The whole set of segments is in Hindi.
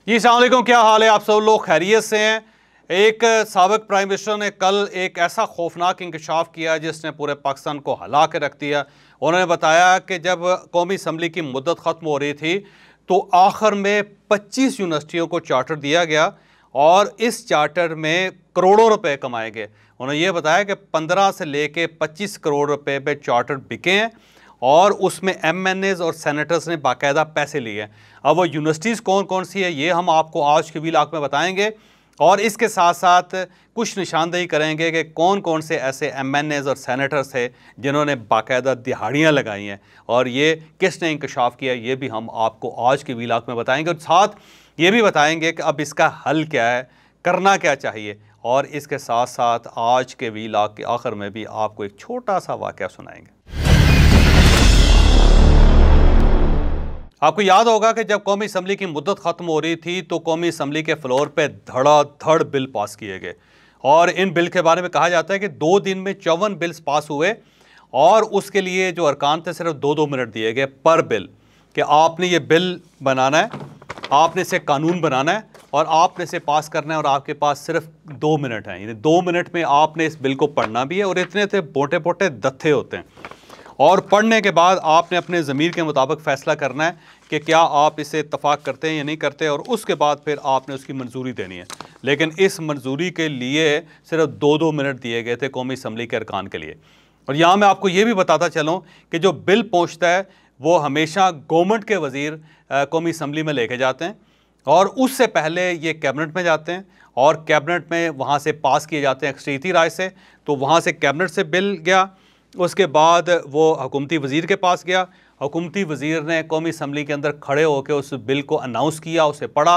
जी अस्सलाम वालेकुम, क्या हाल है? आप सब लोग खैरियत से हैं? एक साबिक प्राइम मिनिस्टर ने कल एक ऐसा खौफनाक इंकशाफ किया जिसने पूरे पाकिस्तान को हिला के रख दिया। उन्होंने बताया कि जब कौमी असम्बली की मुद्दत ख़त्म हो रही थी तो आखिर में 25 यूनिवर्सिटियों को चार्टर दिया गया और इस चार्टर में करोड़ों रुपए कमाए गए। उन्होंने ये बताया कि 15 से लेके 25 करोड़ रुपए पे चार्टर बिके हैं और उसमें MNAs और सेनेटर्स ने बाकायदा पैसे लिए। अब वो यूनिवर्सिटीज़ कौन कौन सी है ये हम आपको आज के व्लॉग में बताएंगे और इसके साथ साथ कुछ निशानदेही करेंगे कि कौन कौन से ऐसे MNAs और सेनेटर्स थे जिन्होंने बाकायदा दिहाड़ियाँ लगाई हैं और ये किसने इंकशाफ किया ये भी हम आपको आज के व्लॉग में बताएंगे और साथ ये भी बताएंगे कि अब इसका हल क्या है, करना क्या चाहिए। और इसके साथ साथ आज के व्लॉग के आखिर में भी आपको एक छोटा सा वाक़या सुनाएंगे। आपको याद होगा कि जब कौमी असम्बली की मुद्दत ख़त्म हो रही थी तो कौमी असम्बली के फ्लोर पे धड़ाधड़ बिल पास किए गए और इन बिल के बारे में कहा जाता है कि 2 दिन में 54 बिल्स पास हुए और उसके लिए जो अरकान थे सिर्फ 2-2 मिनट दिए गए पर बिल कि आपने ये बिल बनाना है, आपने इसे कानून बनाना है और आपने इसे पास करना है और आपके पास सिर्फ 2 मिनट हैं। यानी 2 मिनट में आपने इस बिल को पढ़ना भी है और इतने मोटे मोटे दत्थे होते हैं और पढ़ने के बाद आपने अपने ज़मीर के मुताबिक फ़ैसला करना है कि क्या आप इसे इत्तफ़ाक़ करते हैं या नहीं करते और उसके बाद फिर आपने उसकी मंजूरी देनी है। लेकिन इस मंजूरी के लिए सिर्फ 2-2 मिनट दिए गए थे कौमी असम्बली के अरकान के लिए। और यहाँ मैं आपको ये भी बताता चलूँ कि जो बिल पहुँचता है वो हमेशा गवर्नमेंट के वज़ीर कौमी असम्बली में लेके जाते हैं और उससे पहले ये कैबिनेट में जाते हैं और कैबिनेट में वहाँ से पास किए जाते हैं अक्सरियती राय से। तो वहाँ से कैबिनेट से बिल गया, उसके बाद वो हुकूमती वज़ीर के पास गया, हुकूमती वज़ीर ने कौमी असम्बली के अंदर खड़े होकर उस बिल को अनाउंस किया, उसे पढ़ा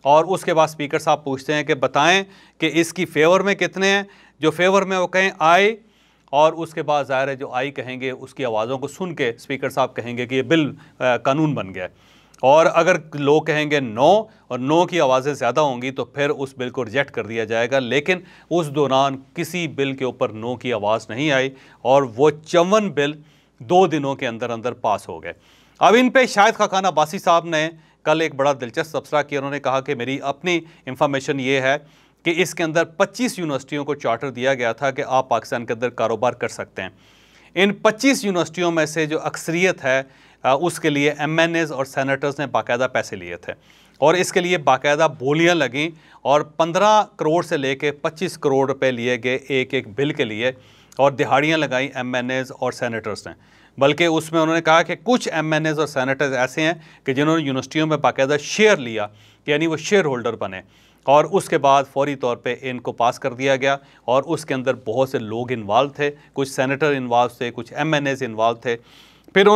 और उसके बाद स्पीकर साहब पूछते हैं कि बताएं कि इसकी फेवर में कितने हैं। जो फेवर में वो कहें आए और उसके बाद ज़ाहिर है जो आई कहेंगे उसकी आवाज़ों को सुन के स्पीकर साहब कहेंगे कि ये बिल कानून बन गया। और अगर लोग कहेंगे नो और नो की आवाज़ें ज़्यादा होंगी तो फिर उस बिल को रिजेक्ट कर दिया जाएगा। लेकिन उस दौरान किसी बिल के ऊपर नो की आवाज़ नहीं आई और वो 54 बिल 2 दिनों के अंदर अंदर पास हो गए। अब इन पे शाहिद खाकान अब्बासी साहब ने कल एक बड़ा दिलचस्प तबसरा किया। उन्होंने कहा कि मेरी अपनी इंफॉर्मेशन ये है कि इसके अंदर 25 यूनिवर्सिटियों को चार्टर दिया गया था कि आप पाकिस्तान के अंदर कारोबार कर सकते हैं। इन 25 यूनिवर्सिटियों में से जो अक्सरियत है उसके लिए MNAs और सेनेटर्स ने बाकायदा पैसे लिए थे और इसके लिए बाकायदा बोलियां लगीं और 15 करोड़ से लेके 25 करोड़ रुपए लिए गए एक एक बिल के लिए और दिहाड़ियां लगाई MNAs और सेनेटर्स ने। बल्कि उसमें उन्होंने कहा कि कुछ MNAs और सेनेटर्स ऐसे हैं कि जिन्होंने यूनिवर्सिटियों में बाकायदा शेयर लिया, यानी वो शेयर होल्डर बने और उसके बाद फौरी तौर पे इनको पास कर दिया गया और उसके अंदर बहुत से लोग इन्वॉल्व थे, कुछ सेनेटर इन्वॉल्व थे, कुछ MNAs इन्वॉल्व थे। फिर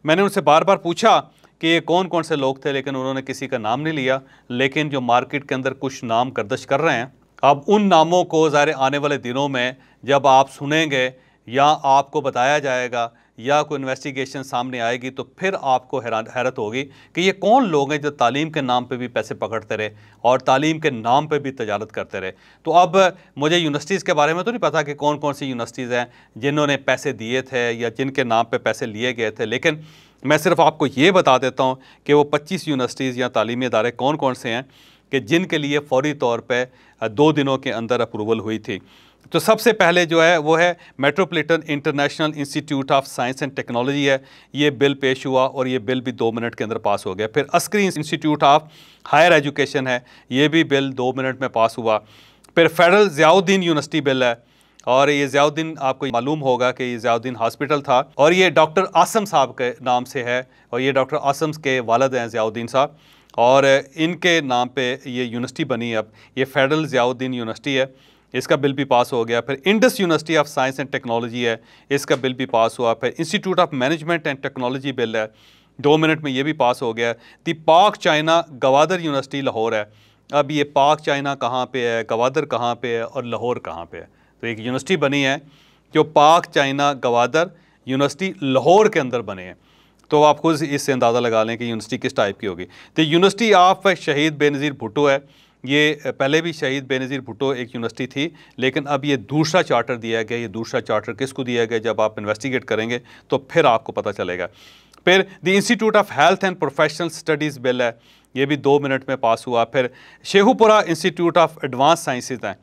मैंने उनसे बार बार पूछा कि ये कौन कौन से लोग थे, लेकिन उन्होंने किसी का नाम नहीं लिया। लेकिन जो मार्केट के अंदर कुछ नाम गर्दिश कर रहे हैं, अब उन नामों को ज़ाहिर आने वाले दिनों में जब आप सुनेंगे या आपको बताया जाएगा या कोई इन्वेस्टिगेशन सामने आएगी तो फिर आपको हैरत होगी कि ये कौन लोग हैं जो तालीम के नाम पे भी पैसे पकड़ते रहे और तालीम के नाम पे भी तजारत करते रहे। तो अब मुझे यूनिवर्सिटीज़ के बारे में तो नहीं पता कि कौन कौन सी यूनिवर्सिटीज़ हैं जिन्होंने पैसे दिए थे या जिनके नाम पे पैसे लिए गए थे, लेकिन मैं सिर्फ आपको ये बता देता हूँ कि वो 25 यूनिवर्सिटीज़ या तालीमी इदारे कौन कौन से हैं कि जिनके लिए फौरी तौर पर 2 दिनों के अंदर अप्रूवल हुई थी। तो सबसे पहले जो है वो है metropolitan international institute of science and technology है। ये बिल पेश हुआ और ये बिल भी 2 मिनट के अंदर पास हो गया। फिर Askari institute of higher education है, ये भी बिल 2 मिनट में पास हुआ। फिर फेडरल ज़ियाउद्दीन यूनिवर्सिटी बिल है और ये ज़ियाउद्दीन आपको मालूम होगा कि ये ज़ियाउद्दीन हॉस्पिटल था और ये डॉक्टर आसम साहब के नाम से है और ये डॉक्टर आसम के वालिद हैं ज़ियाउद्दीन साहब और इनके नाम पे ये यूनिवर्सिटी बनी। अब ये फेडरल ज़ियाउद्दीन यूनिवर्सिटी है, इसका बिल भी पास हो गया। फिर Indus university of science and technology है, इसका बिल भी पास हुआ। फिर institute of management and technology bill है, 2 मिनट में ये भी पास हो गया। दी पाक चाइना गवादर यूनिवर्सिटी लाहौर है। अब ये पाक चाइना कहाँ पे है, गवादर कहाँ पे है और लाहौर कहाँ पे है? तो एक यूनिवर्सिटी बनी है जो पाक चाइना गवादर यूनिवर्सिटी लाहौर के अंदर बने हैं। तो आप खुद इससे अंदाज़ा लगा लें कि यूनिवर्सिटी किस टाइप की होगी। तो यूनिवर्सिटी ऑफ शहीद बेनज़ीर भुट्टो है, ये पहले भी शहीद बेनज़ीर भुट्टो एक यूनिवर्सिटी थी, लेकिन अब ये दूसरा चार्टर दिया गया। ये दूसरा चार्टर किसको दिया गया, जब आप इन्वेस्टिगेट करेंगे तो फिर आपको पता चलेगा। फिर the institute of health and professional studies bill है, ये भी 2 मिनट में पास हुआ। फिर Sheikhupura institute of advance sciences है,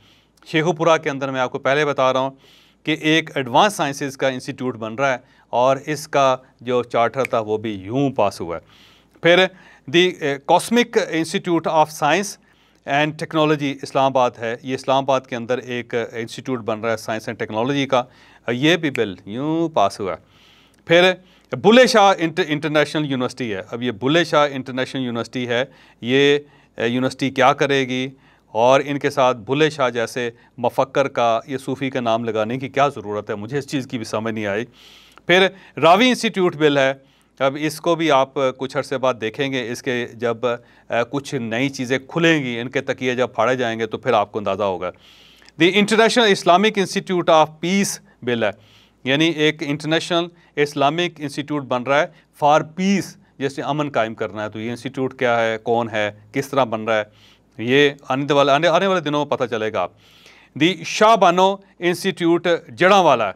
शेखुपुरा के अंदर मैं आपको पहले बता रहा हूँ कि एक एडवांस साइंसेज का इंस्टीट्यूट बन रहा है और इसका जो चार्टर था वो भी यूं पास हुआ है। फिर the cosmic institute of science and technology Islamabad है, ये इस्लामाबाद के अंदर एक इंस्टीट्यूट बन रहा है साइंस एंड टेक्नोलॉजी का, ये भी बिल यूं पास हुआ है। फिर बुल्ले शाह इंटरनेशनल यूनिवर्सिटी है, अब ये बुल्ले शाह इंटरनेशनल यूनिवर्सिटी है, ये यूनिवर्सिटी क्या करेगी और इनके साथ बुल्ले शाह जैसे मफक्कर का, ये सूफ़ी का नाम लगाने की क्या ज़रूरत है, मुझे इस चीज़ की भी समझ नहीं आई। फिर रावी इंस्टीट्यूट बिल है, अब इसको भी आप कुछ अरसे बाद देखेंगे, इसके जब कुछ नई चीज़ें खुलेंगी, इनके तकिए जब फाड़े जाएंगे तो फिर आपको अंदाज़ा होगा। The international Islamic institute of peace bill है, यानी एक इंटरनेशनल इस्लामिक इंस्टीट्यूट बन रहा है फॉर पीस, जैसे अमन कायम करना है। तो ये इंस्टीट्यूट क्या है, कौन है, किस तरह बन रहा है, ये आने वाले दिनों में पता चलेगा। दी शाहबानो इंस्टीट्यूट जड़ांवाला है,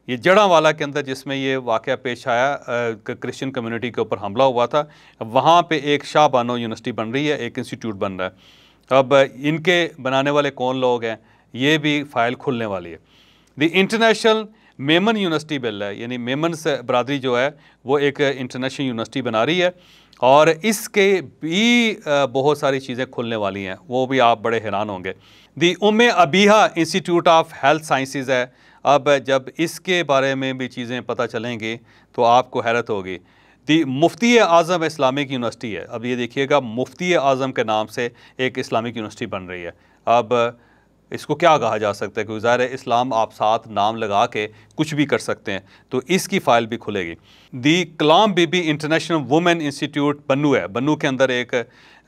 ये जड़ांवाला के अंदर जिसमें ये वाक़या पेश आया, क्रिश्चियन कम्युनिटी के ऊपर हमला हुआ था, वहाँ पे एक शाहबानो यूनिवर्सिटी बन रही है, एक इंस्टीट्यूट बन रहा है। अब इनके बनाने वाले कौन लोग हैं, ये भी फ़ाइल खुलने वाली है। The international Memon university bill है, यानी मेमन बरादरी जो है वो एक इंटरनेशनल यूनिवर्सिटी बना रही है और इसके भी बहुत सारी चीज़ें खुलने वाली हैं, वो भी आप बड़े हैरान होंगे। The Umme Abiha institute of health sciences है, अब जब इसके बारे में भी चीज़ें पता चलेंगी तो आपको हैरत होगी। दी मुफ्ती आज़म इस्लामिक यूनिवर्सिटी है, अब ये देखिएगा मुफ्ती आज़म के नाम से एक इस्लामिक यूनिवर्सिटी बन रही है। अब इसको क्या कहा जा सकता है, क्योंकि ज़ाहिर है इस्लाम आप साथ नाम लगा के कुछ भी कर सकते हैं, तो इसकी फ़ाइल भी खुलेगी। दी कलाम बीबी इंटरनेशनल वुमेन इंस्टीट्यूट बन्नू है, बन्नू के अंदर एक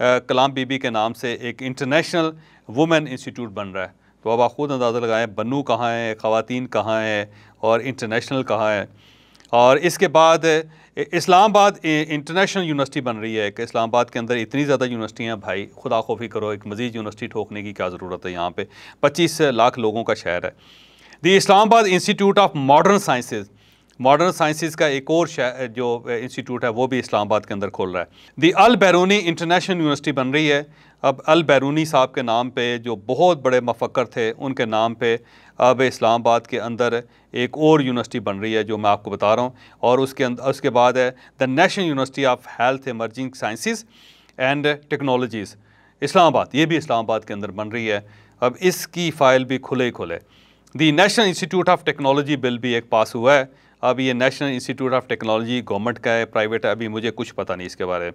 कलाम बीबी के नाम से एक इंटरनेशनल वुमेन इंस्टीट्यूट बन रहा है। तो अब आप खुद अंदाज़ा लगाएं बन्नू कहाँ है, ख़वातीन कहाँ है और इंटरनेशनल कहाँ है। और इसके बाद इस्लामाबाद इंटरनेशनल यूनिवर्सिटी बन रही है, कि इस्लामाबाद के अंदर इतनी ज़्यादा यूनिवर्सिटियाँ, भाई खुदा खौफी करो, एक मज़ीद यूनिवर्सिटी ठोकने की क्या ज़रूरत है, यहाँ पे 25 लाख लोगों का शहर है। The Islamabad institute of modern sciences, modern sciences का एक और जो इंस्टीट्यूट है वो भी इस्लामाबाद के अंदर खोल रहा है। दी अल बैरूनी इंटरनेशनल यूनिवर्सिटी बन रही है, अब अल बैरूनी साहब के नाम पे जो बहुत बड़े मफक्कर थे उनके नाम पे अब इस्लामाबाद के अंदर एक और यूनिवर्सिटी बन रही है जो मैं आपको बता रहा हूँ। और उसके बाद है the national university of health emerging sciences and technologies Islamabad, ये भी इस्लामाबाद के अंदर बन रही है। अब इसकी फ़ाइल भी खुले the national institute of technology bill भी एक पास हुआ है। अब ये national institute of technology government का है, प्राइवेट है, अभी मुझे कुछ पता नहीं इसके बारे में।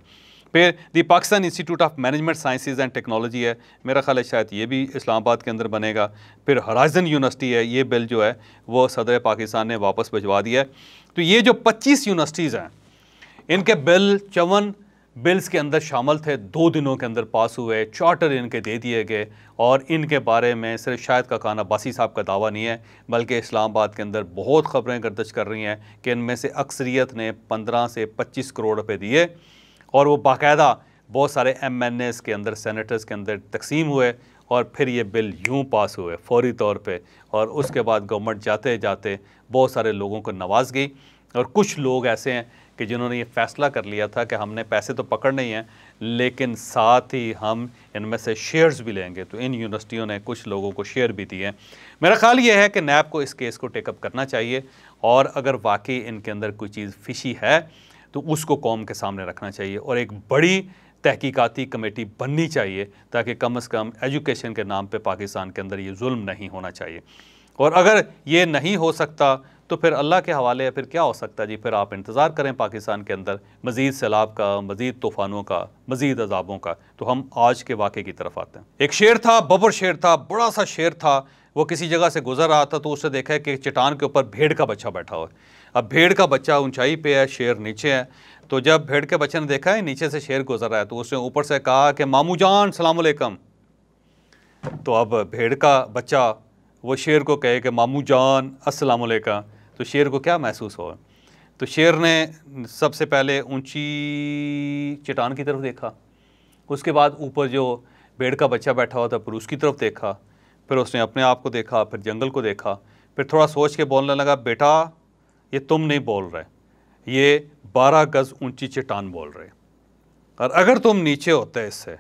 फिर the Pakistan institute of management sciences and technology है, मेरा ख्याल है शायद ये भी इस्लामाबाद के अंदर बनेगा। फिर हराइजन यूनिवर्सिटी है, ये बिल जो है वो सदर पाकिस्तान ने वापस भिजवा दिया है। तो ये जो 25 यूनिवर्सिटीज़ हैं इनके बिल 54 बिल्स के अंदर शामिल थे, 2 दिनों के अंदर पास हुए, चार्टर इनके दे दिए गए और इनके बारे में सिर्फ शायद का खाना बासी साहब का दावा नहीं है, बल्कि इस्लामाबाद के अंदर बहुत ख़बरें गर्दिश कर रही हैं कि इनमें से अक्सरियत ने 15 से 25 करोड़ रुपए दिए और वो बाकायदा बहुत सारे MNAs के अंदर, सेनेटर्स के अंदर तकसीम हुए और फिर ये बिल यूं पास हुए फौरी तौर पे। और उसके बाद गवर्नमेंट जाते जाते बहुत सारे लोगों को नवाज गई और कुछ लोग ऐसे हैं कि जिन्होंने ये फ़ैसला कर लिया था कि हमने पैसे तो पकड़ने ही हैं लेकिन साथ ही हम इनमें से शेयर्स भी लेंगे। तो इन यूनिवर्सिटियों ने कुछ लोगों को शेयर भी दिए। मेरा ख्याल ये है कि नैब को इस केस को टेकअप करना चाहिए और अगर वाकई इनके अंदर कोई चीज़ फिशी है तो उसको कौम के सामने रखना चाहिए और एक बड़ी तहकीकाती कमेटी बननी चाहिए ताकि कम से कम एजुकेशन के नाम पे पाकिस्तान के अंदर ये जुल्म नहीं होना चाहिए। और अगर ये नहीं हो सकता तो फिर अल्लाह के हवाले है, फिर क्या हो सकता है जी, फिर आप इंतज़ार करें पाकिस्तान के अंदर मज़ीद सैलाब का, मज़ीद तूफ़ानों का, मज़ीद अजाबों का। तो हम आज के वाक़े की तरफ आते हैं। एक शेर था, बबर शेर था, बड़ा सा शेर था, वो किसी जगह से गुजर रहा था तो उसने देखा है कि चट्टान के ऊपर भेड़ का बच्चा बैठा हुआ है। अब भेड़ का बच्चा ऊंचाई पे है, शेर नीचे है। तो जब भेड़ के बच्चे ने देखा है नीचे से शेर गुजर रहा है तो उसने ऊपर से कहा कि मामू जान सलाम अलैकुम। तो अब भेड़ का बच्चा वो शेर को कहे कि मामू जान अस्सलाम अलैकुम, तो शेर को क्या महसूस हुआ? तो शेर ने सबसे पहले ऊंची चट्टान की तरफ देखा, उसके बाद ऊपर जो भेड़ का बच्चा बैठा हुआ था फिर उसकी तरफ देखा, फिर उसने अपने आप को देखा, फिर जंगल को देखा, फिर थोड़ा सोच के बोलने लगा, बेटा ये तुम नहीं बोल रहे, ये 12 गज ऊंची चट्टान बोल रहे, और अगर तुम नीचे होते इससे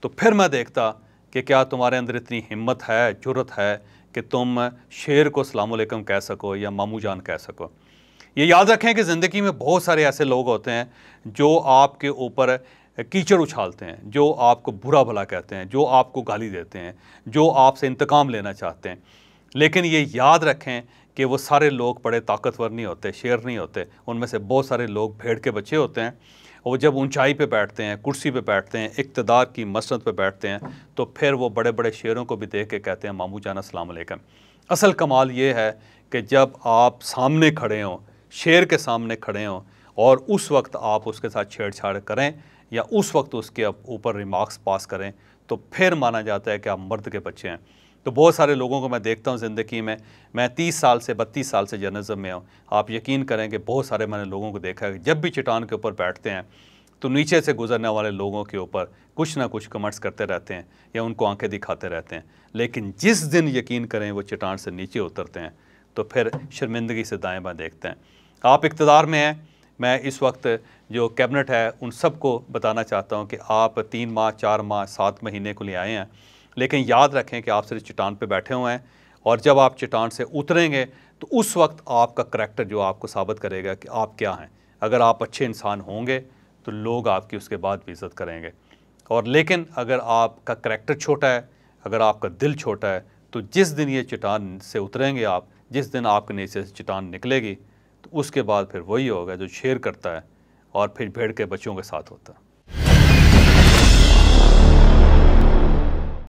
तो फिर मैं देखता कि क्या तुम्हारे अंदर इतनी हिम्मत है, जुर्रत है कि तुम शेर को अस्सलाम वालेकुम कह सको या मामू जान कह सको। ये याद रखें कि ज़िंदगी में बहुत सारे ऐसे लोग होते हैं जो आपके ऊपर कीचड़ उछालते हैं, जो आपको बुरा भला कहते हैं, जो आपको गाली देते हैं, जो आपसे इंतकाम लेना चाहते हैं। लेकिन ये याद रखें कि वो सारे लोग बड़े ताकतवर नहीं होते, शेर नहीं होते। उनमें से बहुत सारे लोग भेड़ के बच्चे होते हैं, और जब ऊंचाई पे बैठते हैं, कुर्सी पे बैठते हैं, इक़्तिदार की मसनद पे बैठते हैं, तो फिर वो बड़े बड़े शेरों को भी देख के कहते हैं मामू जान अस्सलाम वालेकुम। असल कमाल ये है कि जब आप सामने खड़े हों, शेर के सामने खड़े हों, और उस वक्त आप उसके साथ छेड़छाड़ करें या उस वक्त उसके ऊपर रिमार्क्स पास करें, तो फिर माना जाता है कि आप मर्द के बच्चे हैं। तो बहुत सारे लोगों को मैं देखता हूँ ज़िंदगी में, मैं 30 साल से 32 साल से जर्नलिज्म में हूँ, आप यकीन करें कि बहुत सारे मैंने लोगों को देखा है कि जब भी चट्टान के ऊपर बैठते हैं तो नीचे से गुजरने वाले लोगों के ऊपर कुछ ना कुछ कमेंट्स करते रहते हैं या उनको आंखें दिखाते रहते हैं। लेकिन जिस दिन यकीन करें वो चट्टान से नीचे उतरते हैं तो फिर शर्मिंदगी से दाएँ बाएँ देखते हैं। आप इक़्तिदार में हैं, मैं इस वक्त जो कैबिनेट है उन सबको बताना चाहता हूँ कि आप 3 माह, 4 माह, 7 महीने को लिए आए हैं, लेकिन याद रखें कि आप सिर्फ चट्टान पे बैठे हुए हैं, और जब आप चट्टान से उतरेंगे तो उस वक्त आपका करैक्टर जो आपको साबित करेगा कि आप क्या हैं। अगर आप अच्छे इंसान होंगे तो लोग आपकी उसके बाद भी इज़्ज़त करेंगे, और लेकिन अगर आपका करैक्टर छोटा है, अगर आपका दिल छोटा है, तो जिस दिन ये चट्टान से उतरेंगे आप, जिस दिन आपके नीचे से चट्टान निकलेगी, तो उसके बाद फिर वही होगा जो शेर करता है और फिर भेड़ के बच्चों के साथ होता है।